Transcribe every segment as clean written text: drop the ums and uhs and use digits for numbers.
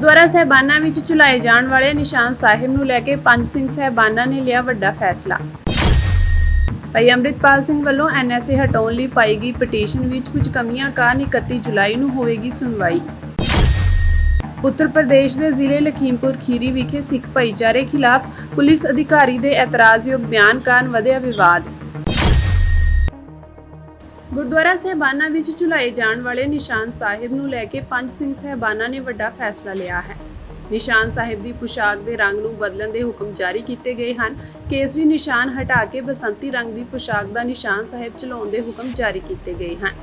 ਗੁਰਦੁਆਰਾ ਸਾਹਿਬਾਨਾਂ ਵਿੱਚ ਝੁਲਾਏ ਜਾਣ ਵਾਲੇ ਨਿਸ਼ਾਨ ਸਾਹਿਬ ਨੂੰ ਲੈ ਕੇ ਪੰਜ ਸਿੰਘ ਸਾਹਿਬਾਨਾਂ ਨੇ ਲਿਆ ਵੱਡਾ ਫੈਸਲਾ। ਭਾਈ ਅੰਮ੍ਰਿਤਪਾਲ ਸਿੰਘ ਵੱਲੋਂ ਐਨਐਸਏ ਹਟਾਉਣ ਲਈ ਪਾਈ ਗਈ ਪਟੀਸ਼ਨ ਵਿੱਚ ਕੁਝ ਕਮੀਆਂ ਕਾਰਨ 31 ਜੁਲਾਈ ਨੂੰ ਹੋਵੇਗੀ ਸੁਣਵਾਈ। ਉੱਤਰ ਪ੍ਰਦੇਸ਼ ਦੇ ਜ਼ਿਲ੍ਹੇ ਲਖੀਮਪੁਰ ਖੀਰੀ ਵਿਖੇ ਸਿੱਖ ਭਾਈਚਾਰੇ ਖਿਲਾਫ ਪੁਲਿਸ ਅਧਿਕਾਰੀ ਦੇ ਇਤਰਾਜ਼ਯੋਗ ਬਿਆਨ ਕਾਰਨ ਵਧਿਆ ਵਿਵਾਦ। ਗੁਰਦੁਆਰਾ ਸਾਹਿਬਾਨਾਂ ਵਿੱਚ ਝੁਲਾਏ ਜਾਣ ਵਾਲੇ ਨਿਸ਼ਾਨ ਸਾਹਿਬ ਨੂੰ ਲੈ ਕੇ ਪੰਜ ਸਿੰਘ ਸਾਹਿਬਾਨਾਂ ਨੇ ਵੱਡਾ ਫੈਸਲਾ ਲਿਆ ਹੈ। ਨਿਸ਼ਾਨ ਸਾਹਿਬ ਦੀ ਪੁਸ਼ਾਕ ਦੇ ਰੰਗ ਨੂੰ ਬਦਲਣ ਦੇ ਹੁਕਮ ਜਾਰੀ ਕੀਤੇ ਗਏ ਹਨ। ਕੇਸਰੀ ਨਿਸ਼ਾਨ ਹਟਾ ਕੇ ਬਸੰਤੀ ਰੰਗ ਦੀ ਪੁਸ਼ਾਕ ਦਾ ਨਿਸ਼ਾਨ ਸਾਹਿਬ ਚਲਾਉਣ ਦੇ ਹੁਕਮ ਜਾਰੀ ਕੀਤੇ ਗਏ ਹਨ।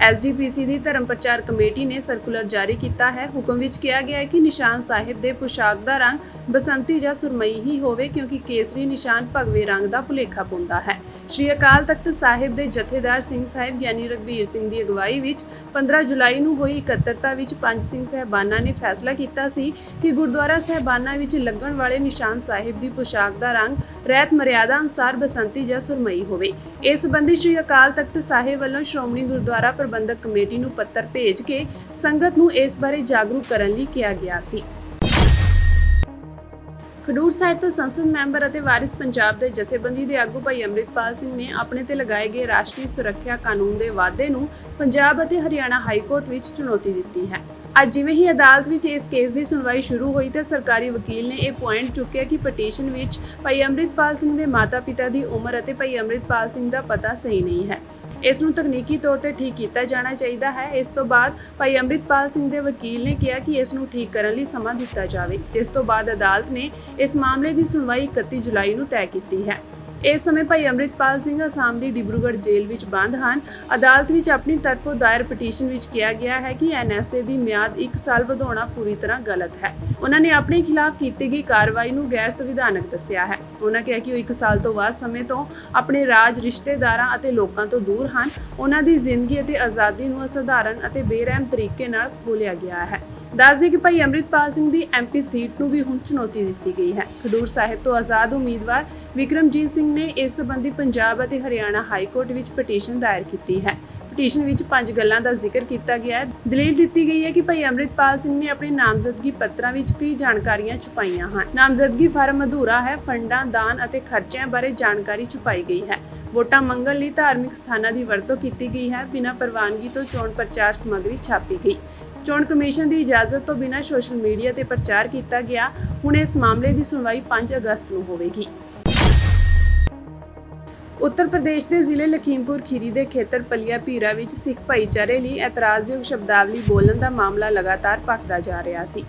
ਐਸਜੀਪੀਸੀ ਦੀ ਧਰਮ ਪ੍ਰਚਾਰ ਕਮੇਟੀ ਨੇ ਸਰਕੂਲਰ ਜਾਰੀ ਕੀਤਾ ਹੈ। ਹੁਕਮ ਵਿੱਚ ਕਿਹਾ ਗਿਆ ਹੈ ਕਿ ਨਿਸ਼ਾਨ ਸਾਹਿਬ ਦੇ ਪੁਸ਼ਾਕ ਦਾ ਰੰਗ ਬਸੰਤੀ ਜਾਂ ਸੁਰਮਈ ਹੀ ਹੋਵੇ, ਕਿਉਂਕਿ ਕੇਸਰੀ ਨਿਸ਼ਾਨ ਭਗਵੇ ਰੰਗ ਦਾ ਭੁਲੇਖਾ ਪਾਉਂਦਾ ਹੈ। ਸ਼੍ਰੀ ਅਕਾਲ ਤਖਤ ਸਾਹਿਬ ਦੇ ਜਥੇਦਾਰ ਸਿੰਘ ਸਾਹਿਬ ਗਿਆਨੀ ਰਘਬੀਰ ਸਿੰਘ ਦੀ ਅਗਵਾਈ ਵਿੱਚ 15 ਜੁਲਾਈ ਨੂੰ ਹੋਈ ਇਕੱਤਰਤਾ ਵਿੱਚ ਪੰਜ ਸਿੰਘ ਸਾਹਿਬਾਨਾਂ ਨੇ ਫੈਸਲਾ ਕੀਤਾ ਸੀ ਕਿ ਗੁਰਦੁਆਰਾ ਸਾਹਿਬਾਨਾਂ ਵਿੱਚ ਲੱਗਣ ਵਾਲੇ ਨਿਸ਼ਾਨ ਸਾਹਿਬ ਦੀ ਪੁਸ਼ਾਕ ਦਾ ਰੰਗ ਰਹਿਤ ਮਰਿਆਦਾ ਅਨੁਸਾਰ ਬਸੰਤੀ ਜਾਂ ਸੁਰਮਈ ਹੋਵੇ। ਇਸ ਸੰਬੰਧੀ ਸ਼੍ਰੀ ਅਕਾਲ ਤਖਤ ਸਾਹਿਬ ਵੱਲੋਂ ਸ਼੍ਰੋਮਣੀ ਗੁਰਦੁਆਰਾ ਪ੍ਰਬੰਧਕ ਕਮੇਟੀ ਨੂੰ ਪੱਤਰ ਭੇਜ ਕੇ ਸੰਗਤ ਨੂੰ ਇਸ ਬਾਰੇ ਜਾਗਰੂਕ ਕਰਨ ਲਈ ਕਿਹਾ ਗਿਆ ਸੀ। ਖਡੂਰ ਸਾਹਿਬ ਤੋਂ ਸੰਸਦ ਮੈਂਬਰ ਅਤੇ ਵਾਰਿਸ ਪੰਜਾਬ ਦੇ ਜਥੇਬੰਦੀ ਦੇ ਆਗੂ ਭਾਈ ਅੰਮ੍ਰਿਤਪਾਲ ਸਿੰਘ ਨੇ ਆਪਣੇ ਤੇ ਲਗਾਏ ਗਏ ਰਾਸ਼ਟਰੀ ਸੁਰੱਖਿਆ ਕਾਨੂੰਨ ਦੇ ਵਾਅਦੇ ਨੂੰ ਪੰਜਾਬ ਅਤੇ ਹਰਿਆਣਾ ਹਾਈ ਕੋਰਟ ਵਿੱਚ ਚੁਣੌਤੀ ਦਿੱਤੀ ਹੈ। ਅੱਜ ਜਿਵੇਂ ਹੀ ਅਦਾਲਤ ਵਿੱਚ ਇਸ ਕੇਸ ਦੀ ਸੁਣਵਾਈ ਸ਼ੁਰੂ ਹੋਈ ਤਾਂ ਸਰਕਾਰੀ ਵਕੀਲ ਨੇ ਇਹ ਪੁਆਇੰਟ ਚੁੱਕਿਆ ਕਿ ਪਟੀਸ਼ਨ ਵਿੱਚ ਭਾਈ ਅੰਮ੍ਰਿਤਪਾਲ ਸਿੰਘ ਦੇ ਮਾਤਾ-ਪਿਤਾ ਦੀ ਉਮਰ ਅਤੇ ਭਾਈ ਅੰਮ੍ਰਿਤਪਾਲ ਸਿੰਘ ਦਾ ਪਤਾ ਸਹੀ ਨਹੀਂ ਹੈ। ਇਸ ਨੂੰ ਤਕਨੀਕੀ ਤੌਰ ਤੇ ਠੀਕ ਕੀਤਾ ਜਾਣਾ ਚਾਹੀਦਾ ਹੈ। ਇਸ ਤੋਂ ਬਾਅਦ ਭਾਈ ਅੰਮ੍ਰਿਤਪਾਲ ਸਿੰਘ ਦੇ ਵਕੀਲ ਨੇ ਕਿਹਾ ਕਿ ਇਸ ਨੂੰ ਠੀਕ ਕਰਨ ਲਈ ਸਮਾਂ ਦਿੱਤਾ ਜਾਵੇ, ਜਿਸ ਤੋਂ ਬਾਅਦ ਅਦਾਲਤ ਨੇ ਇਸ ਮਾਮਲੇ ਦੀ ਸੁਣਵਾਈ 31 ਜੁਲਾਈ ਨੂੰ ਤੈਅ ਕੀਤੀ ਹੈ। ਇਸ ਸਮੇਂ ਭਾਈ ਅੰਮ੍ਰਿਤਪਾਲ ਸਿੰਘ ਅਸਾਮ ਦੀ ਡਿਬਰੂਗੜ੍ਹ ਜੇਲ੍ਹ ਵਿੱਚ ਬੰਦ ਹਨ। ਅਦਾਲਤ ਵਿੱਚ ਆਪਣੀ ਤਰਫੋਂ ਦਾਇਰ ਪਟੀਸ਼ਨ ਵਿੱਚ ਕਿਹਾ ਗਿਆ ਹੈ ਕਿ ਐਨਐਸਏ ਦੀ ਮਿਆਦ 1 ਸਾਲ ਵਧਾਉਣਾ ਪੂਰੀ ਤਰ੍ਹਾਂ ਗਲਤ ਹੈ। ਉਹਨਾਂ ਨੇ ਆਪਣੇ ਖਿਲਾਫ ਕੀਤੀ ਗਈ ਕਾਰਵਾਈ ਨੂੰ ਗੈਰ ਸੰਵਿਧਾਨਕ ਦੱਸਿਆ ਹੈ। ਉਹਨਾਂ ਕਿਹਾ ਕਿ ਉਹ 1 ਸਾਲ ਤੋਂ ਵੱਧ ਸਮੇਂ ਤੋਂ ਆਪਣੇ ਰਾਜ, ਰਿਸ਼ਤੇਦਾਰਾਂ ਅਤੇ ਲੋਕਾਂ ਤੋਂ ਦੂਰ ਹਨ। ਉਹਨਾਂ ਦੀ ਜ਼ਿੰਦਗੀ ਅਤੇ ਆਜ਼ਾਦੀ ਨੂੰ ਅਸਾਧਾਰਨ ਅਤੇ ਬੇਰਹਿਮ ਤਰੀਕੇ ਨਾਲ ਖੋਲਿਆ ਗਿਆ ਹੈ। ਦੱਸਦੇ ਕਿ ਭਾਈ ਅੰਮ੍ਰਿਤਪਾਲ ਸਿੰਘ ਦੀ ਐਮਪੀ ਸੀਟ ਨੂੰ ਵੀ ਹੁਣ ਚੁਣੌਤੀ ਦਿੱਤੀ ਗਈ ਹੈ। ਖਡੂਰ ਸਾਹਿਬ ਤੋਂ ਆਜ਼ਾਦ ਉਮੀਦਵਾਰ ਵਿਕਰਮਜੀਤ ਸਿੰਘ ਨੇ ਇਸ ਸੰਬੰਧੀ ਪੰਜਾਬ ਅਤੇ ਹਰਿਆਣਾ ਹਾਈ ਕੋਰਟ ਵਿੱਚ ਪਟੀਸ਼ਨ ਦਾਇਰ ਕੀਤੀ ਹੈ। ਪਟੀਸ਼ਨ ਵਿੱਚ 5 ਗੱਲਾਂ ਦਾ ਜ਼ਿਕਰ ਕੀਤਾ ਗਿਆ ਹੈ। ਦਲੀਲ ਦਿੱਤੀ ਗਈ ਹੈ ਕਿ ਭਾਈ ਅੰਮ੍ਰਿਤਪਾਲ ਸਿੰਘ ਨੇ ਆਪਣੇ ਨਾਮਜ਼ਦਗੀ ਪੱਤਰਾਂ ਵਿੱਚ ਕਈ ਜਾਣਕਾਰੀਆਂ ਛੁਪਾਈਆਂ ਹਨ। ਨਾਮਜ਼ਦਗੀ ਫਾਰਮ ਅਧੂਰਾ ਹੈ। ਫੰਡਾਂ, ਦਾਨ ਅਤੇ ਖਰਚਿਆਂ ਬਾਰੇ ਜਾਣਕਾਰੀ ਛੁਪਾਈ ਗਈ ਹੈ। ਵੋਟਾਂ ਮੰਗਣ ਲਈ ਧਾਰਮਿਕ ਸਥਾਨਾਂ ਦੀ ਵਰਤੋਂ ਕੀਤੀ ਗਈ ਹੈ। ਬਿਨਾਂ ਪ੍ਰਵਾਨਗੀ ਤੋਂ ਚੋਣ ਪ੍ਰਚਾਰ ਸਮੱਗਰੀ ਛਾਪੀ ਗਈ। ਚੋਣ ਕਮਿਸ਼ਨ ਦੀ ਇਜਾਜ਼ਤ ਤੋਂ ਬਿਨਾਂ ਸੋਸ਼ਲ ਮੀਡੀਆ ਤੇ ਪ੍ਰਚਾਰ ਕੀਤਾ ਗਿਆ। ਹੁਣ ਇਸ ਮਾਮਲੇ ਦੀ ਸੁਣਵਾਈ 5 ਅਗਸਤ ਨੂੰ ਹੋਵੇਗੀ। ਉੱਤਰ ਪ੍ਰਦੇਸ਼ ਦੇ ਜ਼ਿਲ੍ਹੇ ਲਖੀਮਪੁਰ ਖੀਰੀ ਦੇ ਖੇਤਰ ਪਲੀਆ ਭੀਰਾ ਵਿੱਚ ਸਿੱਖ ਭਾਈਚਾਰੇ ਲਈ ਇਤਰਾਜ਼ਯੋਗ ਸ਼ਬਦਾਵਲੀ ਬੋਲਣ ਦਾ ਮਾਮਲਾ ਲਗਾਤਾਰ ਭਖਦਾ ਜਾ ਰਿਹਾ ਸੀ।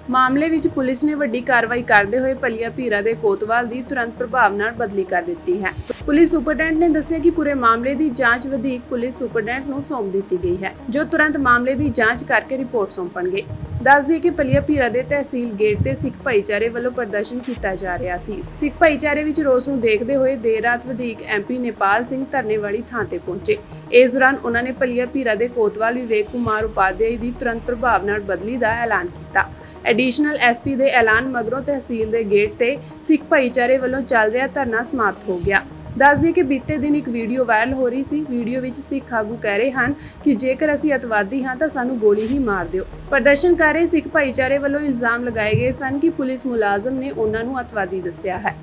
ਮਾਮਲੇ ਵਿੱਚ ਪੁਲਿਸ ਨੇ ਵੱਡੀ ਕਾਰਵਾਈ ਕਰਦੇ ਹੋਏ ਪਲੀਆ ਭੀਰਾ ਦੇ ਕੋਤਵਾਲ ਦੀ ਤੁਰੰਤ ਪ੍ਰਭਾਵ ਨਾਲ ਬਦਲੀ ਕਰ ਦਿੱਤੀ ਹੈ। ਪੁਲਿਸ ਸੁਪਰਡੈਂਟ ਨੇ ਦੱਸਿਆ ਕਿ ਪੂਰੇ ਮਾਮਲੇ ਦੀ ਜਾਂਚ ਵਧੀਕ ਪੁਲਿਸ ਸੁਪਰਡੈਂਟ ਨੂੰ ਸੌਂਪ ਦਿੱਤੀ ਗਈ ਹੈ, ਜੋ ਤੁਰੰਤ ਮਾਮਲੇ ਦੀ ਜਾਂਚ ਕਰਕੇ ਰਿਪੋਰਟ ਸੌਂਪਣਗੇ। ਦੱਸ ਦਈਏ ਕਿ ਪਲੀਆ ਭੀਰਾ ਦੇ ਤਹਿਸੀਲ ਗੇਟ ਤੇ ਸਿੱਖ ਭਾਈਚਾਰੇ ਵੱਲੋਂ ਪ੍ਰਦਰਸ਼ਨ ਕੀਤਾ ਜਾ ਰਿਹਾ ਸੀ। ਸਿੱਖ ਭਾਈਚਾਰੇ ਵਿੱਚ ਰੋਸ ਨੂੰ ਦੇਖਦੇ ਹੋਏ ਦੇਰ ਰਾਤ ਵਧੀਕ ਐਮਪੀ ਨੇਪਾਲ ਸਿੰਘ ਧਰਨੇ ਵਾਲੀ ਥਾਂ ਤੇ ਪਹੁੰਚੇ। ਇਸ ਦੌਰਾਨ ਉਹਨਾਂ ਨੇ ਪਲੀਆ ਭੀਰਾ ਦੇ ਕੋਤਵਾਲ ਵਿਵੇਕ ਕੁਮਾਰ ਉਪਾਧਿਆਇ ਦੀ ਤੁਰੰਤ ਪ੍ਰਭਾਵ ਨਾਲ ਬਦਲੀ ਦਾ ਐਲਾਨ ਕੀਤਾ। ਐਡੀਸ਼ਨਲ ਐਸਪੀ ਦੇ ਐਲਾਨ ਮਗਰੋਂ ਤਹਿਸੀਲ ਦੇ ਗੇਟ ਤੇ ਸਿੱਖ ਭਾਈਚਾਰੇ ਵੱਲੋਂ ਚੱਲ ਰਿਹਾ ਧਰਨਾ ਸਮਾਪਤ ਹੋ ਗਿਆ। ਦੱਸ ਦਈਏ ਕਿ ਬੀਤੇ ਦਿਨ ਇੱਕ ਵੀਡੀਓ ਵਾਇਰਲ ਹੋ ਰਹੀ ਸੀ। ਵੀਡੀਓ ਵਿੱਚ ਸਿੱਖ ਆਗੂ ਕਹਿ ਰਹੇ ਹਨ ਕਿ ਜੇਕਰ ਅਸੀਂ ਅਤਵਾਦੀ ਹਾਂ ਤਾਂ ਸਾਨੂੰ ਗੋਲੀ ਹੀ ਮਾਰ ਦਿਓ। ਪ੍ਰਦਰਸ਼ਨ ਕਰ ਰਹੇ ਸਿੱਖ ਭਾਈਚਾਰੇ ਵੱਲੋਂ ਇਲਜ਼ਾਮ ਲਗਾਏ ਗਏ ਸਨ ਕਿ ਪੁਲਿਸ ਮੁਲਾਜ਼ਮ ਨੇ ਉਹਨਾਂ ਨੂੰ ਅਤਵਾਦੀ ਦੱਸਿਆ ਹੈ।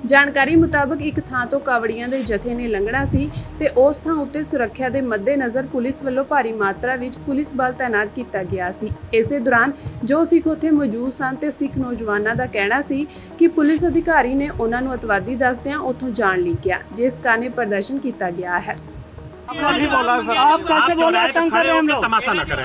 ਜਾਣਕਾਰੀ ਮੁਤਾਬਕ ਇੱਕ ਥਾਂ ਤੋਂ ਕਾਵੜੀਆਂ ਦੇ ਜਥੇ ਨੇ ਲੰਘਣਾ ਸੀ ਤੇ ਉਸ ਥਾਂ ਉੱਤੇ ਸੁਰੱਖਿਆ ਦੇ ਮੱਦੇਨਜ਼ਰ ਪੁਲਿਸ ਵੱਲੋਂ ਭਾਰੀ ਮਾਤਰਾ ਵਿੱਚ ਪੁਲਿਸ ਬਲ ਤਾਇਨਾਤ ਕੀਤਾ ਗਿਆ ਸੀ। ਇਸੇ ਦੌਰਾਨ ਜੋ ਸਿੱਖ ਉੱਥੇ ਮੌਜੂਦ ਸਨ ਤੇ ਸਿੱਖ ਨੌਜਵਾਨਾਂ ਦਾ ਕਹਿਣਾ ਸੀ ਕਿ ਪੁਲਿਸ ਅਧਿਕਾਰੀ ਨੇ ਉਹਨਾਂ ਨੂੰ ਅਤਵਾਦੀ ਦੱਸਦਿਆਂ ਉੱਥੋਂ ਜਾਣ ਲਈ ਕਿਹਾ, ਜਿਸ ਕਾਰਨ ਪ੍ਰਦਰਸ਼ਨ ਕੀਤਾ ਗਿਆ है। नहीं बोला सर, आप कैसे बोले आतंक कर रहे हैं हम लोग? तमाशा न करें।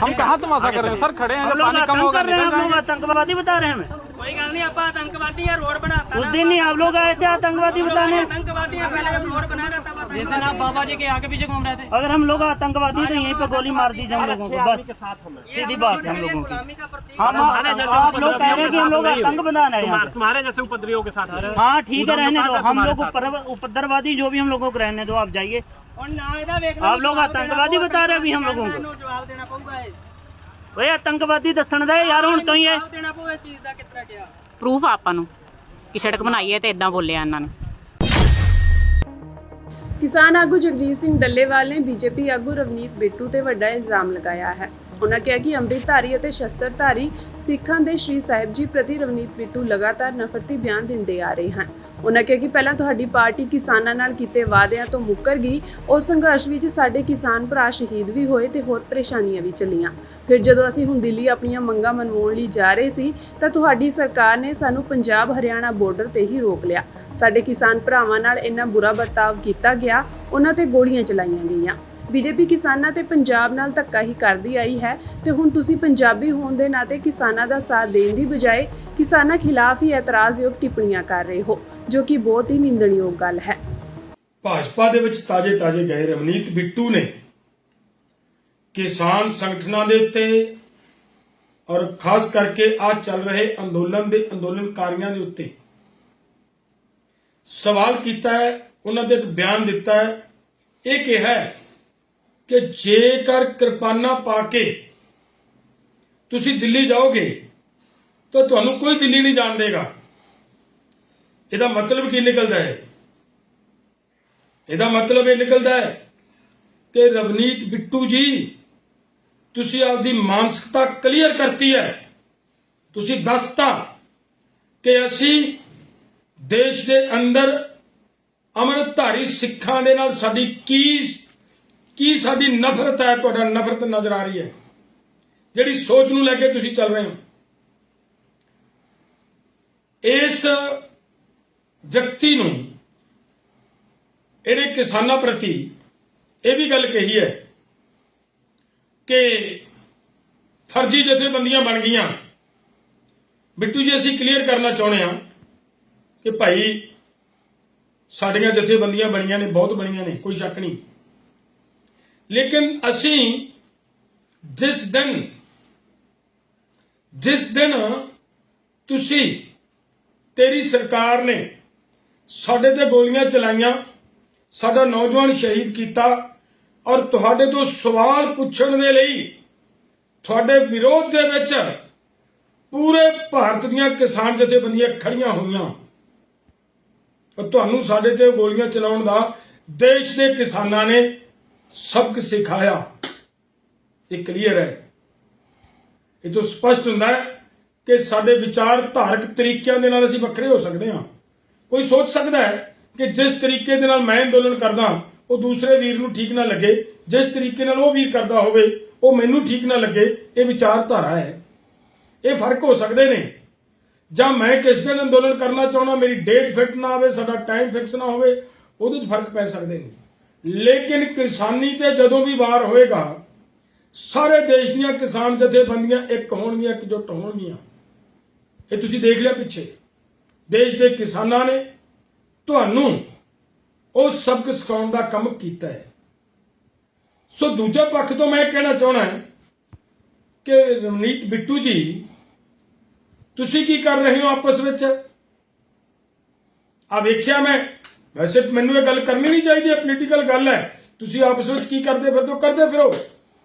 हम कहाँ तमाशा कर रहे हैं सर? खड़े हैं, जब पानी कम होगा निकल जाएंगे। आतंकवादी बता रहे हैं हमें? कोई गल नहीं, आप आतंकवादी है, रोड बनाता उस दिन नहीं आप लोग आए थे आतंकवादी बताने? आतंकवादी है, पहले जब रोड बना देता था जिस दिन आप बाबा जी के आगे पीछे घूम रहे थे। अगर हम लोग आतंकवादी तो यहीं पे गोली मार दी हम लोगों को, बस सीधी बात है हम लोगों की। हम आप लोग कह रहे हैं कि हम लोग आतंक बनाना है, तुम्हारे जैसे उपद्रवियों के साथ। हाँ ठीक है, रहने दो। हम लोग उपद्रववादी जो भी हम लोगों को रहने दो, आप जाइए। आप लोग आतंकवादी बता रहे अभी हम लोगों को। जवाब देना पऊगा, ओए आतंकवादी दसन दे यार हुण तो ही है। देना पਊ ਇਸ ਚੀਜ਼ ਦਾ ਕਿਤਨਾ ਗਿਆ ਪ੍ਰੂਫ ਆਪਾਂ ਨੂੰ ਕਿ ਸੜਕ ਬਣਾਈ ਹੈ ਤੇ ਇਦਾਂ ਬੋਲਿਆ ਇਹਨਾਂ ਨੇ। ਕਿਸਾਨ ਆਗੂ ਜਗਜੀਤ ਸਿੰਘ ਡੱਲੇਵਾਲ ਨੇ ਬੀਜੇਪੀ ਆਗੂ ਰਵਨੀਤ ਬਿੱਟੂ ਤੇ ਵੱਡਾ ਇਲਜ਼ਾਮ ਲਗਾਇਆ ਹੈ। ਉਹਨਾਂ ਕਿਹਾ ਕਿ ਅੰਮ੍ਰਿਤਧਾਰੀ ਅਤੇ ਸ਼ਸਤਰਧਾਰੀ ਸਿੱਖਾਂ ਦੇ ਸ਼੍ਰੀ ਸਾਹਿਬ ਜੀ ਪ੍ਰਤੀ ਰਵਨੀਤ ਬਿੱਟੂ ਲਗਾਤਾਰ ਨਫ਼ਰਤੀ ਬਿਆਨ ਦਿੰਦੇ ਆ ਰਹੇ ਹਨ। ਉਹਨਾਂ ਕਿਹਾ ਕਿ ਪਹਿਲਾਂ ਤੁਹਾਡੀ ਪਾਰਟੀ ਕਿਸਾਨਾਂ ਨਾਲ ਕੀਤੇ ਵਾਅਦਿਆਂ ਤੋਂ ਮੁੱਕਰ ਗਈ। ਉਸ ਸੰਘਰਸ਼ ਵਿੱਚ ਸਾਡੇ ਕਿਸਾਨ ਭਰਾ ਸ਼ਹੀਦ ਵੀ ਹੋਏ ਤੇ ਹੋਰ ਪਰੇਸ਼ਾਨੀਆਂ ਵੀ ਚੱਲੀਆਂ। ਫਿਰ ਜਦੋਂ ਅਸੀਂ ਹੁਣ ਦਿੱਲੀ ਆਪਣੀਆਂ ਮੰਗਾਂ ਮਨਵਾਉਣ ਲਈ ਜਾ ਰਹੇ ਸੀ ਤਾਂ ਤੁਹਾਡੀ ਸਰਕਾਰ ਨੇ ਸਾਨੂੰ ਪੰਜਾਬ ਹਰਿਆਣਾ ਬਾਰਡਰ ਤੇ ਹੀ ਰੋਕ ਲਿਆ। ਸਾਡੇ ਕਿਸਾਨ ਭਰਾਵਾਂ ਨਾਲ ਇੰਨਾ ਬੁਰਾ ਵਰਤਾਵ ਕੀਤਾ ਗਿਆ, ਉਹਨਾਂ ਤੇ ਗੋਲੀਆਂ ਚਲਾਈਆਂ ਗਈਆਂ। ਬੀਜੇਪੀ ਕਿਸਾਨਾਂ ਤੇ ਪੰਜਾਬ ਨਾਲ ਧੱਕਾ ਹੀ ਕਰਦੀ ਆਈ ਹੈ ਤੇ ਹੁਣ ਤੁਸੀਂ ਪੰਜਾਬੀ ਹੋਣ ਦੇ ਨਾਤੇ ਕਿਸਾਨਾਂ ਦਾ ਸਾਥ ਦੇਣ ਦੀ ਬਜਾਏ ਕਿਸਾਨਾਂ ਖਿਲਾਫ ਹੀ ਇਤਰਾਜ਼ਯੋਗ ਟਿੱਪਣੀਆਂ ਕਰ ਰਹੇ ਹੋ, ਜੋ ਕਿ ਬਹੁਤ ਹੀ ਨਿੰਦਣਯੋਗ ਗੱਲ ਹੈ। ਭਾਜਪਾ ਦੇ ਵਿੱਚ ਤਾਜੇ ਗਏ ਰਵਨੀਤ ਬਿੱਟੂ ਨੇ ਕਿਸਾਨ ਸੰਗਠਨਾਂ ਦੇ ਉੱਤੇ ਔਰ ਖਾਸ ਕਰਕੇ ਆ ਚੱਲ ਰਹੇ ਅੰਦੋਲਨਕਾਰੀਆਂ ਦੇ ਉੱਤੇ ਸਵਾਲ ਕੀਤਾ ਹੈ। ਉਹਨਾਂ ਦੇ ਇੱਕ ਬਿਆਨ ਦਿੱਤਾ ਹੈ, ਇਹ ਕਿਹਾ ਹੈ ਕਿ ਜੇਕਰ ਕਿਰਪਾਨਾਂ ਪਾ ਕੇ ਤੁਸੀਂ ਦਿੱਲੀ ਜਾਓਗੇ ਤਾਂ ਤੁਹਾਨੂੰ ਕੋਈ ਦਿੱਲੀ ਨਹੀਂ ਜਾਣ ਦੇਗਾ। ਇਹਦਾ ਮਤਲਬ ਕੀ ਨਿਕਲਦਾ ਹੈ? ਇਹਦਾ ਮਤਲਬ ਇਹ ਨਿਕਲਦਾ ਹੈ ਕਿ ਰਵਨੀਤ ਬਿੱਟੂ ਜੀ ਤੁਸੀਂ ਆਪਦੀ ਮਾਨਸਿਕਤਾ ਕਲੀਅਰ ਕਰਤੀ ਹੈ। ਤੁਸੀਂ ਦੱਸਤਾ ਕਿ ਅਸੀਂ ਦੇਸ਼ ਦੇ ਅੰਦਰ ਅੰਮ੍ਰਿਤਧਾਰੀ ਸਿੱਖਾਂ ਦੇ ਨਾਲ ਸਾਡੀ ਕੀ ਸਾਡੀ ਨਫ਼ਰਤ ਹੈ। ਤੁਹਾਡਾ ਨਫ਼ਰਤ ਨਜ਼ਰ ਆ ਰਹੀ ਹੈ, ਜਿਹੜੀ ਸੋਚ ਨੂੰ ਲੈ ਕੇ ਤੁਸੀਂ ਚੱਲ ਰਹੇ ਹੋ। ਇਸ ਵਿਅਕਤੀ ਨੂੰ ਇਹਨੇ ਕਿਸਾਨਾਂ ਪ੍ਰਤੀ ਇਹ ਵੀ ਗੱਲ ਕਹੀ ਹੈ ਕਿ ਫਰਜ਼ੀ ਜਥੇਬੰਦੀਆਂ ਬਣ ਗਈਆਂ। ਬਿੱਟੂ ਜੀ ਅਸੀਂ ਕਲੀਅਰ ਕਰਨਾ ਚਾਹੁੰਦੇ ਹਾਂ ਕਿ ਭਾਈ ਸਾਡੀਆਂ ਜਥੇਬੰਦੀਆਂ ਬਣੀਆਂ ਨੇ, ਬਹੁਤ ਬਣੀਆਂ ਨੇ, ਕੋਈ ਸ਼ੱਕ ਨਹੀਂ। ਲੇਕਿਨ ਅਸੀਂ ਜਿਸ ਦਿਨ ਤੁਸੀਂ ਤੇਰੀ ਸਰਕਾਰ ਨੇ ਸਾਡੇ ਤੇ ਗੋਲੀਆਂ ਚਲਾਈਆਂ, ਸਾਡਾ ਨੌਜਵਾਨ ਸ਼ਹੀਦ ਕੀਤਾ ਔਰ ਤੁਹਾਡੇ ਤੋਂ ਸਵਾਲ ਪੁੱਛਣ ਦੇ ਲਈ ਤੁਹਾਡੇ ਵਿਰੋਧ ਦੇ ਵਿੱਚ ਪੂਰੇ ਭਾਰਤ ਦੀਆਂ ਕਿਸਾਨ ਜਥੇਬੰਦੀਆਂ ਖੜੀਆਂ ਹੋਈਆਂ। ਤੁਹਾਨੂੰ ਸਾਡੇ ਤੇ ਗੋਲੀਆਂ ਚਲਾਉਣ ਦਾ ਦੇਸ਼ ਦੇ ਕਿਸਾਨਾਂ ਨੇ ਸਬਕ ਸਿਖਾਇਆ। ਇਹ ਕਲੀਅਰ ਹੈ। ਇਹ ਤੋਂ ਸਪਸ਼ਟ ਹੁੰਦਾ ਹੈ ਕਿ ਸਾਡੇ ਵਿਚਾਰ ਧਾਰਕ ਤਰੀਕਿਆਂ ਦੇ ਨਾਲ ਅਸੀਂ ਵੱਖਰੇ ਹੋ ਸਕਦੇ ਹਾਂ। ਕੋਈ ਸੋਚ ਸਕਦਾ ਹੈ ਕਿ ਜਿਸ ਤਰੀਕੇ ਦੇ ਨਾਲ ਮੈਂ ਅੰਦੋਲਨ ਕਰਦਾ ਉਹ ਦੂਸਰੇ ਵੀਰ ਨੂੰ ਠੀਕ ਨਾ ਲੱਗੇ, ਜਿਸ ਤਰੀਕੇ ਨਾਲ ਉਹ ਵੀਰ ਕਰਦਾ ਹੋਵੇ ਉਹ ਮੈਨੂੰ ਠੀਕ ਨਾ ਲੱਗੇ। ਇਹ ਵਿਚਾਰਧਾਰਾ ਹੈ, ਇਹ ਫਰਕ ਹੋ ਸਕਦੇ ਨੇ। ਜਾਂ ਮੈਂ ਕਿਸ ਦਿਨ ਅੰਦੋਲਨ ਕਰਨਾ ਚਾਹੁੰਦਾ, ਮੇਰੀ ਡੇਟ ਫਿੱਟ ਨਾ ਹੋਵੇ, ਸਾਡਾ ਟਾਈਮ ਫਿਕਸ ਨਾ ਹੋਵੇ, ਉਹਦੇ 'ਚ ਫਰਕ ਪੈ ਸਕਦੇ ਨੇ। ਲੇਕਿਨ ਕਿਸਾਨੀ ਤੇ ਜਦੋਂ ਵੀ ਵਾਰ ਹੋਏਗਾ ਸਾਰੇ ਦੇਸ਼ ਦੀਆਂ ਕਿਸਾਨ ਜਥੇਬੰਦੀਆਂ ਇੱਕ ਹੋਣਗੀਆਂ, ਇਕਜੁੱਟ ਹੋਣਗੀਆਂ। ਇਹ ਤੁਸੀਂ ਦੇਖ ਲਿਆ, ਪਿੱਛੇ ਦੇਸ਼ ਦੇ ਕਿਸਾਨਾਂ ਨੇ ਤੁਹਾਨੂੰ ਉਹ ਸਬਕ ਸਿਖਾਉਣ ਦਾ ਕੰਮ ਕੀਤਾ ਹੈ। ਸੋ ਦੂਜੇ ਪੱਖ ਤੋਂ ਮੈਂ ਕਹਿਣਾ ਚਾਹੁੰਦਾ ਕਿ ਰਵਨੀਤ ਬਿੱਟੂ ਜੀ ਤੁਸੀਂ ਕੀ ਕਰ ਰਹੇ ਹੋ ਆਪਸ ਵਿੱਚ? ਆ ਵੇਖਿਆ ਮੈਂ, ਵੈਸੇ ਮੈਨੂੰ ਇਹ ਗੱਲ ਕਰਨੀ ਨਹੀਂ ਚਾਹੀਦੀ, ਇਹ ਪੋਲੀਟੀਕਲ ਗੱਲ ਹੈ। ਤੁਸੀਂ ਆਪਸ ਵਿੱਚ ਕੀ ਕਰਦੇ ਫਿਰੋ,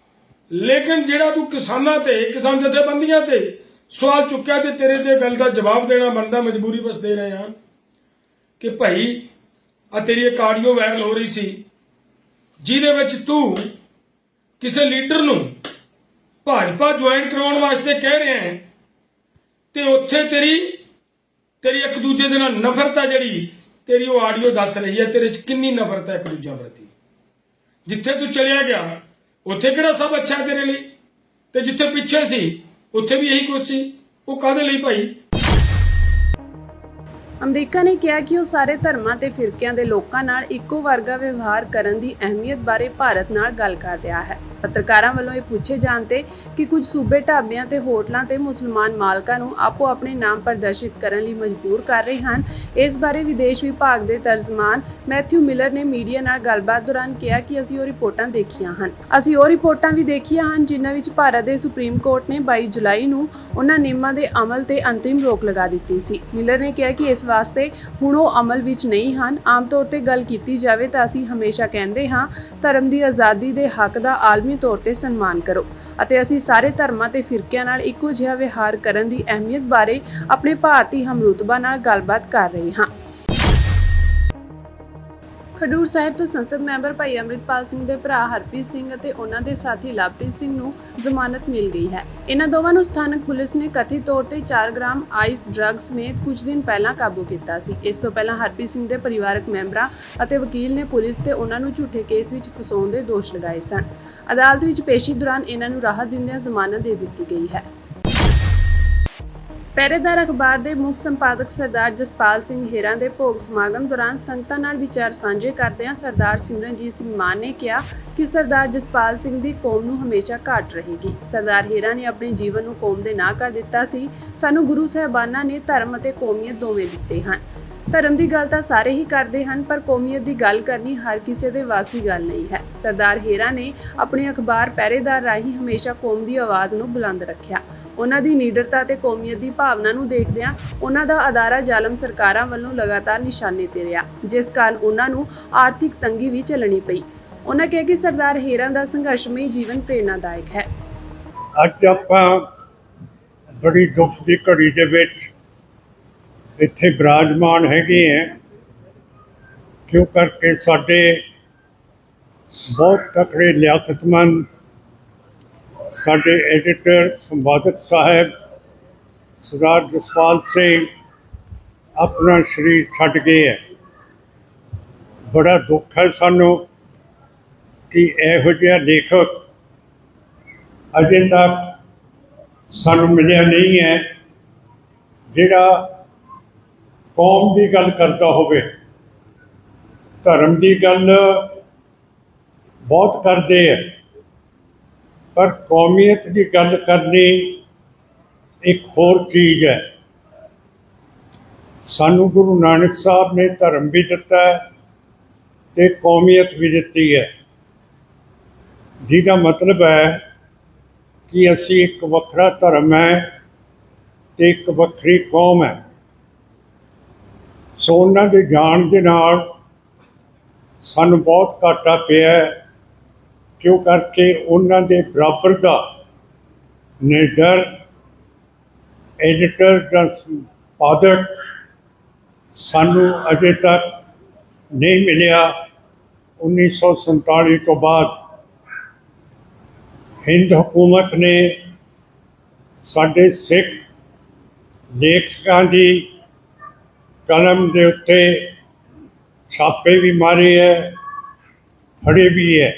ਲੇਕਿਨ ਜਿਹੜਾ ਤੂੰ ਕਿਸਾਨਾਂ ਤੇ, ਕਿਸਾਨ ਜਥੇਬੰਦੀਆਂ ਤੇ ਸਵਾਲ ਚੁੱਕਿਆ ਤੇ ਤੇਰੇ ਤੇ ਗੱਲ ਦਾ ਜਵਾਬ ਦੇਣਾ ਬਣਦਾ। ਮਜਬੂਰੀ ਬਸ ਦੇ ਰਹੇ ਹਾਂ ਕਿ ਭਾਈ ਆ ਤੇਰੀ ਇੱਕ ਆਡੀਓ ਵਾਇਰਲ ਹੋ ਰਹੀ ਸੀ ਜਿਹਦੇ ਵਿੱਚ ਤੂੰ ਕਿਸੇ ਲੀਡਰ ਨੂੰ ਭਾਜਪਾ ਜੁਆਇਨ ਕਰਵਾਉਣ ਵਾਸਤੇ ਕਹਿ ਰਿਹਾ ਹੈ ਤੇ ਉੱਥੇ ਤੇਰੀ ਇੱਕ ਦੂਜੇ ਦੇ ਨਾਲ ਨਫ਼ਰਤ ਹੈ। ਜਿਹੜੀ ਤੇਰੀ ਉਹ ਆਡੀਓ ਦੱਸ ਰਹੀ ਹੈ ਤੇਰੇ 'ਚ ਕਿੰਨੀ ਨਫ਼ਰਤ ਹੈ ਇੱਕ ਦੂਜਿਆਂ ਪ੍ਰਤੀ। ਜਿੱਥੇ ਤੂੰ ਚਲਿਆ ਗਿਆ ਉੱਥੇ ਕਿਹੜਾ ਸਭ ਅੱਛਾ ਹੈ ਤੇਰੇ ਲਈ, ਤੇ ਜਿੱਥੇ ਪਿੱਛੇ ਸੀ ਉੱਥੇ ਵੀ ਇਹੀ ਕੁਝ ਸੀ। ਉਹ ਕਾਹਦੇ ਲਈ ਭਾਈ? ਅਮਰੀਕਾ ਨੇ ਕਿਹਾ ਕਿ ਉਹ ਸਾਰੇ ਧਰਮਾਂ ਤੇ ਫਿਰਕਿਆਂ ਦੇ ਲੋਕਾਂ ਨਾਲ ਇੱਕੋ ਵਰਗਾ ਵਿਵਹਾਰ ਕਰਨ ਦੀ ਅਹਿਮੀਅਤ ਬਾਰੇ ਭਾਰਤ ਨਾਲ ਗੱਲ ਕਰ ਰਿਹਾ ਹੈ। ਪੱਤਰਕਾਰਾਂ ਵੱਲੋਂ ਇਹ ਪੁੱਛੇ ਜਾਣ ਤੇ ਕਿ ਕੁਝ ਸੂਬੇ ਢਾਬਿਆਂ ਤੇ ਹੋਟਲਾਂ ਤੇ ਮੁਸਲਮਾਨ ਮਾਲਕਾਂ ਨੂੰ ਆਪੋ ਆਪਣੇ ਨਾਮ ਪ੍ਰਦਰਸ਼ਿਤ ਕਰਨ ਲਈ ਮਜਬੂਰ ਕਰ ਰਹੇ ਹਨ, ਇਸ ਬਾਰੇ ਵਿਦੇਸ਼ ਵਿਭਾਗ ਦੇ ਤਰਜਮਾਨ ਮੈਥਿਊ ਮਿਲਰ ਨੇ ਮੀਡੀਆ ਨਾਲ ਗੱਲਬਾਤ ਦੌਰਾਨ ਕਿਹਾ ਕਿ ਅਸੀਂ ਉਹ ਰਿਪੋਰਟਾਂ ਦੇਖੀਆਂ ਹਨ ਜਿਨ੍ਹਾਂ ਵਿੱਚ ਭਾਰਤ ਦੇ ਸੁਪਰੀਮ ਕੋਰਟ ਨੇ 22 ਜੁਲਾਈ ਨੂੰ ਉਹਨਾਂ ਨਿਯਮਾਂ ਦੇ ਅਮਲ ਤੇ ਅੰਤਿਮ ਰੋਕ ਲਗਾ ਦਿੱਤੀ ਸੀ। ਮਿਲਰ ਨੇ ਕਿਹਾ ਕਿ ਇਸ ਵਾਸਤੇ ਹੁਣ ਉਹ ਅਮਲ ਵਿੱਚ ਨਹੀਂ ਹਨ। ਆਮ ਤੌਰ ਤੇ ਗੱਲ ਕੀਤੀ ਜਾਵੇ ਤਾਂ ਅਸੀਂ ਹਮੇਸ਼ਾ ਕਹਿੰਦੇ ਹਾਂ ਧਰਮ ਦੀ ਆਜ਼ਾਦੀ ਦੇ ਹੱਕ ਦਾ ਆਲਮੀ ਤੌਰ ਤੇ ਸਨਮਾਨ ਕਰੋ ਅਤੇ ਅਸੀਂ ਸਾਰੇ ਧਰਮਾਂ ਤੇ ਫਿਰਕਿਆਂ ਨਾਲ ਇੱਕੋ ਜਿਹਾ ਵਿਹਾਰ ਕਰਨ ਦੀ ਅਹਿਮੀਅਤ ਬਾਰੇ ਆਪਣੇ ਭਾਰਤੀ ਹਮਰੁਤਬਾ ਨਾਲ ਗੱਲਬਾਤ ਕਰ ਰਹੇ ਹਾਂ। ਖਡੂਰ ਸਾਹਿਬ ਤੋਂ ਸੰਸਦ ਮੈਂਬਰ ਭਾਈ ਅੰਮ੍ਰਿਤਪਾਲ ਸਿੰਘ ਦੇ ਭਰਾ ਹਰਪ੍ਰੀਤ ਸਿੰਘ ਅਤੇ ਉਹਨਾਂ ਦੇ ਸਾਥੀ ਲਵਪ੍ਰੀਤ ਸਿੰਘ ਨੂੰ ਜ਼ਮਾਨਤ ਮਿਲ ਗਈ ਹੈ। ਇਹਨਾਂ ਦੋਵਾਂ ਨੂੰ ਸਥਾਨਕ ਪੁਲਿਸ ਨੇ ਕਥਿਤ ਤੌਰ ਤੇ 4 ਗ੍ਰਾਮ ਆਈਸ ਡਰੱਗ ਸਮੇਤ ਕੁਝ ਦਿਨ ਪਹਿਲਾਂ ਕਾਬੂ ਕੀਤਾ ਸੀ। ਇਸ ਤੋਂ ਪਹਿਲਾਂ ਹਰਪ੍ਰੀਤ ਸਿੰਘ ਦੇ ਪਰਿਵਾਰਕ ਮੈਂਬਰਾਂ ਅਤੇ ਵਕੀਲ ਨੇ ਪੁਲਿਸ ਤੇ ਉਹਨਾਂ ਨੂੰ ਝੂਠੇ ਕੇਸ ਵਿੱਚ ਫਸਾਉਣ ਦੇ ਦੋਸ਼ ਲਗਾਏ ਸਨ। ਅਦਾਲਤ ਵਿੱਚ ਪੇਸ਼ੀ ਦੌਰਾਨ ਇਹਨਾਂ ਨੂੰ ਰਾਹਤ ਦਿੰਦਿਆਂ ਜ਼ਮਾਨਤ ਦੇ ਦਿੱਤੀ ਗਈ ਹੈ। ਪਹਿਰੇਦਾਰ ਅਖਬਾਰ ਦੇ ਮੁੱਖ ਸੰਪਾਦਕ ਸਰਦਾਰ ਜਸਪਾਲ ਸਿੰਘ ਹੇਰਾਂ ਦੇ ਭੋਗ ਸਮਾਗਮ ਦੌਰਾਨ ਸੰਗਤਾਂ ਨਾਲ ਵਿਚਾਰ ਸਾਂਝੇ ਕਰਦਿਆਂ ਸਰਦਾਰ ਸਿਮਰਨਜੀਤ ਸਿੰਘ ਮਾਨ ਨੇ ਕਿਹਾ ਕਿ ਸਰਦਾਰ ਜਸਪਾਲ ਸਿੰਘ ਦੀ ਕੌਮ ਨੂੰ ਹਮੇਸ਼ਾ ਘਾਟ ਰਹੇਗੀ। ਸਰਦਾਰ ਹੇਰਾਂ ਨੇ ਆਪਣੇ ਜੀਵਨ ਨੂੰ ਕੌਮ ਦੇ ਨਾਂ ਕਰ ਦਿੱਤਾ ਸੀ। ਸਾਨੂੰ ਗੁਰੂ ਸਾਹਿਬਾਨਾਂ ਨੇ ਧਰਮ ਅਤੇ ਕੌਮੀਅਤ ਦੋਵੇਂ ਦਿੱਤੇ ਹਨ। ਧਰਮ ਦੀ ਗੱਲ ਤਾਂ ਸਾਰੇ ਹੀ ਕਰਦੇ ਹਨ, ਪਰ ਕੌਮੀਅਤ ਦੀ ਗੱਲ ਕਰਨੀ ਹਰ ਕਿਸੇ ਦੇ ਵੱਸ ਦੀ ਗੱਲ ਨਹੀਂ ਹੈ। ਸਰਦਾਰ ਹੇਰਾਂ ਨੇ ਆਪਣੇ ਅਖਬਾਰ ਪਹਿਰੇਦਾਰ ਰਾਹੀਂ ਹਮੇਸ਼ਾ ਕੌਮ ਦੀ ਆਵਾਜ਼ ਨੂੰ ਬੁਲੰਦ ਰੱਖਿਆ। ਉਹਨਾਂ ਦੀ ਨੀਡਰਤਾ ਤੇ ਕੌਮੀਅਤ ਦੀ ਭਾਵਨਾ ਨੂੰ ਦੇਖਦਿਆਂ ਉਹਨਾਂ ਦਾ ਅਦਾਰਾ ਜ਼ਾਲਮ ਸਰਕਾਰਾਂ ਵੱਲੋਂ ਲਗਾਤਾਰ ਨਿਸ਼ਾਨੇ ਤੇ ਰਿਹਾ, ਜਿਸ ਕਾਰਨ ਉਹਨਾਂ ਨੂੰ ਆਰਥਿਕ ਤੰਗੀ ਵੀ ਝੱਲਣੀ ਪਈ। ਉਹਨਾਂ ਕਿਹਾ ਕਿ ਸਰਦਾਰ ਹੇਰਾਂ ਦਾ ਸੰਘਰਸ਼ਮਈ ਜੀਵਨ ਪ੍ਰੇਰਨਾਦਾਇਕ ਹੈ। ਅੱਜ ਆਪਾਂ ਬੜੀ ਦੁੱਖ ਦੀ ਘੜੀ ਦੇ ਵਿੱਚ ਇੱਥੇ ਬਿਰਾਜਮਾਨ ਹੈਗੇ ਹੈ, ਕਿਉਂ ਕਰਕੇ ਸਾਡੇ ਬਹੁਤ ਤਕੜੇ ਲਿਆਕਤਮੰਦ ਸਾਡੇ ਐਡੀਟਰ ਸੰਪਾਦਕ ਸਾਹਿਬ ਸਰਦਾਰ ਜਸਪਾਲ ਸਿੰਘ ਆਪਣਾ ਸਰੀਰ ਛੱਡ ਗਏ ਹੈ। ਬੜਾ ਦੁੱਖ ਹੈ ਸਾਨੂੰ ਕਿ ਇਹੋ ਜਿਹਾ ਲੇਖਕ ਅਜੇ ਤੱਕ ਸਾਨੂੰ ਮਿਲਿਆ ਨਹੀਂ ਹੈ ਜਿਹੜਾ ਕੌਮ ਦੀ ਗੱਲ ਕਰਦਾ ਹੋਵੇ। ਧਰਮ ਦੀ ਗੱਲ ਬਹੁਤ ਕਰਦੇ ਹੈ, ਪਰ ਕੌਮੀਅਤ ਦੀ ਗੱਲ ਕਰਨੀ ਇੱਕ ਹੋਰ ਚੀਜ਼ ਹੈ। ਸਾਨੂੰ ਗੁਰੂ ਨਾਨਕ ਸਾਹਿਬ ਨੇ ਧਰਮ ਵੀ ਦਿੱਤਾ ਹੈ ਤੇ ਕੌਮੀਅਤ ਵੀ ਦਿੱਤੀ ਹੈ, ਜਿਹਦਾ ਮਤਲਬ ਹੈ ਕਿ ਅਸੀਂ ਇੱਕ ਵੱਖਰਾ ਧਰਮ ਹੈ ਤੇ ਇੱਕ ਵੱਖਰੀ ਕੌਮ ਹੈ। ਸੋ ਉਹਨਾਂ ਦੇ ਜਾਣ ਦੇ ਨਾਲ ਸਾਨੂੰ ਬਹੁਤ ਘਾਟਾ ਪਿਆ ਹੈ, ਕਿਉਂ ਕਰਕੇ ਉਹਨਾਂ ਦੇ ਬਰਾਬਰ ਦਾ ਨਿਡਰ ਐਡੀਟਰ ਜਾਂ ਸੰਪਾਦਕ ਸਾਨੂੰ ਅਜੇ ਤੱਕ ਨਹੀਂ ਮਿਲਿਆ। 1947 ਤੋਂ ਬਾਅਦ ਹਿੰਦ ਹਕੂਮਤ ਨੇ ਸਾਡੇ ਸਿੱਖ ਲੇਖਕਾਂ ਦੀ ਕਲਮ ਦੇ ਉੱਤੇ ਛਾਪੇ ਵੀ ਮਾਰੇ ਹੈ, ਫੜੇ ਵੀ ਹੈ,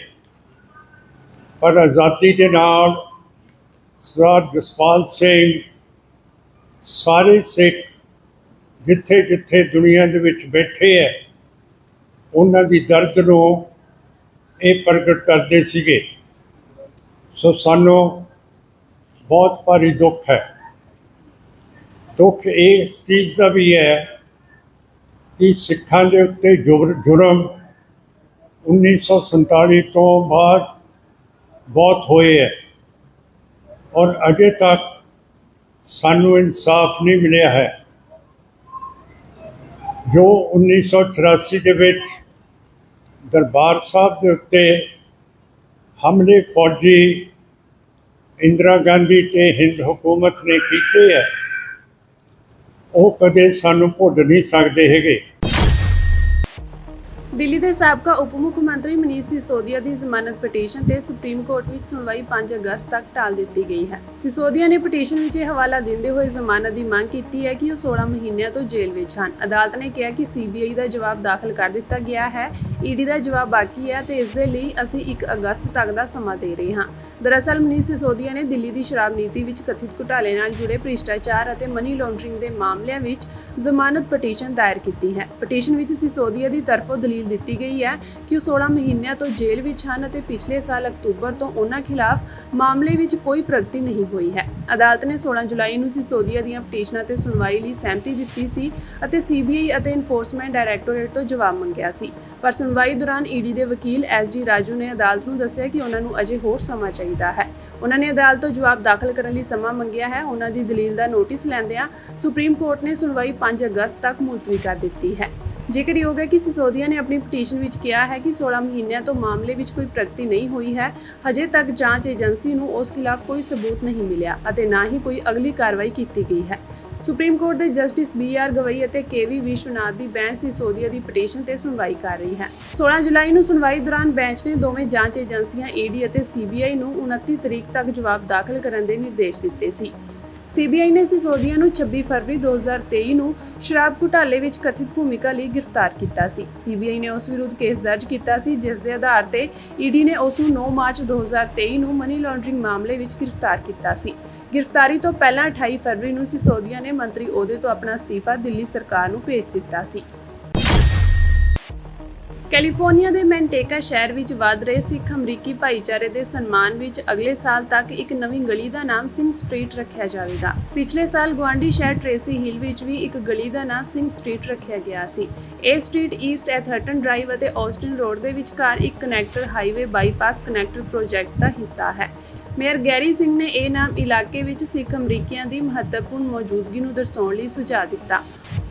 ਪਰ ਆਜ਼ਾਦੀ ਦੇ ਨਾਲ ਸਰਦਾਰ ਜਸਪਾਲ ਸਿੰਘ ਸਾਰੇ ਸਿੱਖ ਜਿੱਥੇ ਜਿੱਥੇ ਦੁਨੀਆ ਦੇ ਵਿੱਚ ਬੈਠੇ ਹੈ ਉਹਨਾਂ ਦੀ ਦਰਦ ਨੂੰ ਇਹ ਪ੍ਰਗਟ ਕਰਦੇ ਸੀਗੇ। ਸੋ ਸਾਨੂੰ ਬਹੁਤ ਭਾਰੀ ਦੁੱਖ ਹੈ। ਦੁੱਖ ਇਸ ਚੀਜ਼ ਦਾ ਵੀ ਹੈ ਕਿ ਸਿੱਖਾਂ ਦੇ ਉੱਤੇ ਜੁਰਮ 1947 ਤੋਂ ਬਾਅਦ ਬਹੁਤ ਹੋਏ ਹੈ ਔਰ ਅਜੇ ਤੱਕ ਸਾਨੂੰ ਇਨਸਾਫ ਨਹੀਂ ਮਿਲਿਆ ਹੈ। ਜੋ 1984 ਦੇ ਵਿੱਚ ਦਰਬਾਰ ਸਾਹਿਬ ਦੇ ਉੱਤੇ ਹਮਲੇ ਫੌਜੀ ਇੰਦਰਾ ਗਾਂਧੀ ਤੇ ਹਿੰਦ ਹਕੂਮਤ ਨੇ ਕੀਤੇ ਹੈ, ਉਹ ਕਦੇ ਸਾਨੂੰ ਭੁੱਲ ਨਹੀਂ ਸਕਦੇ ਹੈਗੇ। ਦਿੱਲੀ ਦੇ ਸਾਬਕਾ ਉਪ ਮੁੱਖ ਮੰਤਰੀ ਮਨੀਸ਼ ਸਿਸੋਦੀਆ ਦੀ ਜ਼ਮਾਨਤ ਪਟੀਸ਼ਨ ਤੇ ਸੁਪਰੀਮ ਕੋਰਟ ਵਿੱਚ ਸੁਣਵਾਈ 5 ਅਗਸਤ ਤੱਕ ਟਾਲ ਦਿੱਤੀ ਗਈ ਹੈ। ਸਿਸੋਦੀਆ ਨੇ ਪਟੀਸ਼ਨ ਵਿੱਚ ਇਹ ਹਵਾਲਾ ਦਿੰਦੇ ਹੋਏ ਜ਼ਮਾਨਤ ਦੀ ਮੰਗ ਕੀਤੀ ਹੈ ਕਿ ਉਹ 16 ਮਹੀਨਿਆਂ ਤੋਂ ਜੇਲ੍ਹ ਵਿੱਚ ਹਨ। ਅਦਾਲਤ ਨੇ ਕਿਹਾ ਕਿ CBI ਦਾ ਜਵਾਬ ਦਾਖਲ ਕਰ ਦਿੱਤਾ ਗਿਆ ਹੈ, ED ਦਾ ਜਵਾਬ ਬਾਕੀ ਹੈ ਤੇ ਇਸ ਦੇ ਲਈ ਅਸੀਂ 1 ਅਗਸਤ ਤੱਕ ਦਾ ਸਮਾਂ ਦੇ ਰਹੇ ਹਾਂ। ਦਰਅਸਲ ਮਨੀਸ਼ ਸਿਸੋਦੀਆ ਨੇ ਦਿੱਲੀ ਦੀ ਸ਼ਰਾਬ ਨੀਤੀ ਵਿੱਚ ਕਥਿਤ ਘੁਟਾਲੇ ਨਾਲ ਜੁੜੇ ਭ੍ਰਿਸ਼ਟਾਚਾਰ ਅਤੇ ਮਨੀ ਲਾਂਡਰਿੰਗ ਦੇ ਮਾਮਲਿਆਂ ਵਿੱਚ ਜ਼ਮਾਨਤ ਪਟੀਸ਼ਨ ਦਾਇਰ ਕੀਤੀ ਹੈ। ਪਟੀਸ਼ਨ ਵਿੱਚ ਸਿਸੋਦੀਆ ਦੀ ਤਰਫੋਂ ਦਲੀਲ ਦਿੱਤੀ ਗਈ ਹੈ ਕਿ ਉਹ 16 ਮਹੀਨਿਆਂ ਤੋਂ ਜੇਲ੍ਹ ਵਿੱਚ ਹਨ ਅਤੇ ਪਿਛਲੇ ਸਾਲ ਅਕਤੂਬਰ ਤੋਂ ਉਹਨਾਂ ਖਿਲਾਫ ਮਾਮਲੇ ਵਿੱਚ ਕੋਈ ਪ੍ਰਗਤੀ ਨਹੀਂ ਹੋਈ ਹੈ। ਅਦਾਲਤ ਨੇ 16 ਜੁਲਾਈ ਨੂੰ ਸਿਸੋਦੀਆ ਦੀਆਂ ਪਟੀਸ਼ਨਾਂ ਤੇ ਸੁਣਵਾਈ ਲਈ ਸਹਿਮਤੀ ਦਿੱਤੀ ਸੀ ਅਤੇ CBI ਅਤੇ ਇਨਫੋਰਸਮੈਂਟ ਡਾਇਰੈਕਟੋਰੇਟ ਤੋਂ ਜਵਾਬ ਮੰਗਿਆ ਸੀ, ਪਰ ਸੁਣਵਾਈ ਦੌਰਾਨ ED ਦੇ ਵਕੀਲ SG ਰਾਜੂ ਨੇ ਅਦਾਲਤ ਨੂੰ ਦੱਸਿਆ ਕਿ ਉਹਨਾਂ ਨੂੰ ਅਜੇ ਹੋਰ ਸਮਾਂ ਚਾਹੀਦਾ ਹੈ। ਉਹਨਾਂ ਨੇ ਅਦਾਲਤ ਤੋਂ ਜਵਾਬ ਦਾਖਲ ਕਰਨ ਲਈ ਸਮਾਂ ਮੰਗਿਆ ਹੈ। ਉਹਨਾਂ ਦੀ ਦਲੀਲ ਦਾ ਨੋਟਿਸ ਲੈਂਦਿਆਂ ਸੁਪਰੀਮ ਕੋਰਟ ਨੇ ਸੁਣਵਾਈ 5 ਅਗਸਤ ਤੱਕ ਮੁਲਤਵੀ ਕਰ ਦਿੱਤੀ ਹੈ। ਜ਼ਿਕਰਯੋਗ ਹੈ ਕਿ ਸਿਸੋਦੀਆ ਨੇ ਆਪਣੀ ਪਟੀਸ਼ਨ ਵਿੱਚ ਕਿਹਾ ਹੈ ਕਿ 16 ਮਹੀਨਿਆਂ ਤੋਂ ਮਾਮਲੇ ਵਿੱਚ ਕੋਈ ਪ੍ਰਗਤੀ ਨਹੀਂ ਹੋਈ ਹੈ। ਹਜੇ ਤੱਕ ਜਾਂਚ ਏਜੰਸੀ ਨੂੰ ਉਸ ਖਿਲਾਫ ਕੋਈ ਸਬੂਤ ਨਹੀਂ ਮਿਲਿਆ ਅਤੇ ਨਾ ਹੀ ਕੋਈ ਅਗਲੀ ਕਾਰਵਾਈ ਕੀਤੀ ਗਈ ਹੈ। ਸੁਪਰੀਮ ਕੋਰਟ ਦੇ ਜਸਟਿਸ BR ਗਵਈ ਅਤੇ KV ਵਿਸ਼ਵਨਾਥ ਦੀ ਬੈਂਚ ਸਿਸੋਦੀਆ ਦੀ ਪਟੀਸ਼ਨ ਤੇ ਸੁਣਵਾਈ ਕਰ ਰਹੀ ਹੈ। 16 ਜੁਲਾਈ ਨੂੰ ਸੁਣਵਾਈ ਦੌਰਾਨ ਬੈਂਚ ਨੇ ਦੋਵੇਂ ਜਾਂਚ ਏਜੰਸੀਆਂ ED ਅਤੇ CBI ਨੂੰ 29 ਤਰੀਕ ਤੱਕ ਜਵਾਬ ਦਾਖਲ ਕਰਨ ਦੇ ਨਿਰਦੇਸ਼ ਦਿੱਤੇ ਸੀ। CBI ਨੇ ਸਿਸੋਦੀਆ ਨੂੰ 26 ਫਰਵਰੀ 2023 ਨੂੰ ਸ਼ਰਾਬ ਘੁਟਾਲੇ ਵਿੱਚ ਕਥਿਤ ਭੂਮਿਕਾ ਲਈ ਗ੍ਰਿਫਤਾਰ ਕੀਤਾ ਸੀ। CBI ਨੇ ਉਸ ਵਿਰੁੱਧ ਕੇਸ ਦਰਜ ਕੀਤਾ ਸੀ, ਜਿਸ ਦੇ ਆਧਾਰ ਤੇ ED ਨੇ ਉਸ ਨੂੰ 9 ਮਾਰਚ 2023 ਨੂੰ ਮਨੀ ਲਾਂਡਰਿੰਗ ਮਾਮਲੇ ਵਿੱਚ ਗ੍ਰਿਫਤਾਰ ਕੀਤਾ ਸੀ। ਗ੍ਰਿਫਤਾਰੀ ਤੋਂ ਪਹਿਲਾਂ 28 ਫਰਵਰੀ ਨੂੰ ਸਿਸੋਦੀਆ ਨੇ ਮੰਤਰੀ ਅਹੁਦੇ ਤੋਂ ਆਪਣਾ ਅਸਤੀਫਾ ਦਿੱਲੀ ਸਰਕਾਰ ਨੂੰ ਭੇਜ ਦਿੱਤਾ ਸੀ। ਕੈਲੀਫੋਰਨੀਆ ਦੇ ਮੈਂਟੇਕਾ ਸ਼ਹਿਰ ਵਿੱਚ ਵੱਧ ਰਹੇ ਸਿੱਖ ਅਮਰੀਕੀ ਭਾਈਚਾਰੇ ਦੇ ਸਨਮਾਨ ਵਿੱਚ ਅਗਲੇ ਸਾਲ ਤੱਕ ਇੱਕ ਨਵੀਂ ਗਲੀ ਦਾ ਨਾਮ ਸਿੰਘ ਸਟਰੀਟ ਰੱਖਿਆ ਜਾਵੇਗਾ। ਪਿਛਲੇ ਸਾਲ ਗੁਆਂਢੀ ਸ਼ਹਿਰ ਟ੍ਰੇਸੀ ਹਿਲ ਵਿੱਚ ਵੀ ਇੱਕ ਗਲੀ ਦਾ ਨਾਮ ਸਿੰਘ ਸਟਰੀਟ ਰੱਖਿਆ ਗਿਆ ਸੀ। ਇਹ ਸਟਰੀਟ ਈਸਟ ਐਥਰਟਨ ਡਰਾਈਵ ਅਤੇ ਆਸਟਿਨ ਰੋਡ ਦੇ ਵਿਚਕਾਰ ਇੱਕ connector highway bypass connector project ਦਾ ਹਿੱਸਾ ਹੈ। ਮੇਅਰ ਗੈਰੀ ਸਿੰਘ ਨੇ ਇਹ ਨਾਮ ਇਲਾਕੇ ਵਿੱਚ ਸਿੱਖ ਅਮਰੀਕੀਆਂ ਦੀ ਮਹੱਤਵਪੂਰਨ ਮੌਜੂਦਗੀ ਨੂੰ ਦਰਸਾਉਣ ਲਈ ਸੁਝਾਅ ਦਿੱਤਾ।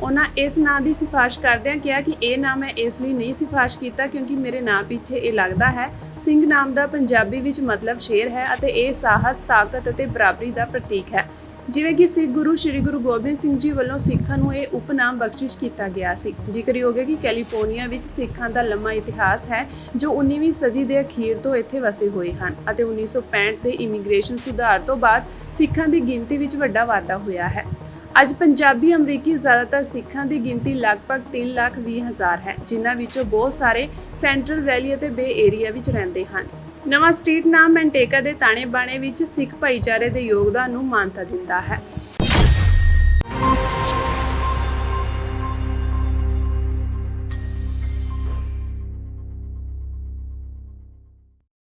ਉਹਨਾਂ ਇਸ ਨਾਂ ਦੀ ਸਿਫਾਰਿਸ਼ ਕਰਦਿਆਂ ਕਿਹਾ ਕਿ ਇਹ ਨਾਮ ਮੈਂ ਇਸ ਲਈ ਨਹੀਂ ਸਿਫਾਰਿਸ਼ ਕੀਤਾ ਕਿਉਂਕਿ ਮੇਰੇ ਨਾਂ ਪਿੱਛੇ ਇਹ ਲੱਗਦਾ ਹੈ। ਸਿੰਘ ਨਾਮ ਦਾ ਪੰਜਾਬੀ ਵਿੱਚ ਮਤਲਬ ਸ਼ੇਰ ਹੈ ਅਤੇ ਇਹ ਸਾਹਸ, ਤਾਕਤ ਅਤੇ ਬਰਾਬਰੀ ਦਾ ਪ੍ਰਤੀਕ ਹੈ। ਜਿਵੇਂ ਕਿ ਸਿੱਖ ਗੁਰੂ ਸ਼੍ਰੀ ਗੁਰੂ ਗੋਬਿੰਦ ਸਿੰਘ ਜੀ ਵੱਲੋਂ ਸਿੱਖਾਂ ਨੂੰ ਇਹ ਉਪਨਾਮ ਬਖਸ਼ਿਸ਼ ਕੀਤਾ ਗਿਆ ਸੀ। ਜ਼ਿਕਰਯੋਗ ਹੈ ਕਿ ਕੈਲੀਫੋਰਨੀਆ ਵਿੱਚ ਸਿੱਖਾਂ ਦਾ ਲੰਮਾ ਇਤਿਹਾਸ ਹੈ ਜੋ 19ਵੀਂ ਸਦੀ ਦੇ ਅਖੀਰ ਤੋਂ ਇੱਥੇ ਵਸੇ ਹੋਏ ਹਨ ਅਤੇ 1965 ਦੇ ਇਮੀਗ੍ਰੇਸ਼ਨ ਸੁਧਾਰ ਤੋਂ ਬਾਅਦ ਸਿੱਖਾਂ ਦੀ ਗਿਣਤੀ ਵਿੱਚ ਵੱਡਾ ਵਾਧਾ ਹੋਇਆ ਹੈ। ਅੱਜ ਪੰਜਾਬੀ ਅਮਰੀਕੀ ਜ਼ਿਆਦਾਤਰ ਸਿੱਖਾਂ ਦੀ ਗਿਣਤੀ ਲਗਭਗ 3,20,000 ਹੈ, ਜਿਨ੍ਹਾਂ ਵਿੱਚੋਂ ਬਹੁਤ ਸਾਰੇ ਸੈਂਟਰਲ ਵੈਲੀ ਅਤੇ ਬੇ ਏਰੀਆ ਵਿੱਚ ਰਹਿੰਦੇ ਹਨ। ਨਵਾਂ ਸਟਰੀਟ ਨਾਮ ਮੈਂਟੇਕਾ ਦੇ ਤਾਣੇ ਬਾਣੇ ਵਿੱਚ ਸਿੱਖ ਭਾਈਚਾਰੇ ਦੇ ਯੋਗਦਾਨ ਨੂੰ ਮਾਨਤਾ ਦਿੰਦਾ ਹੈ।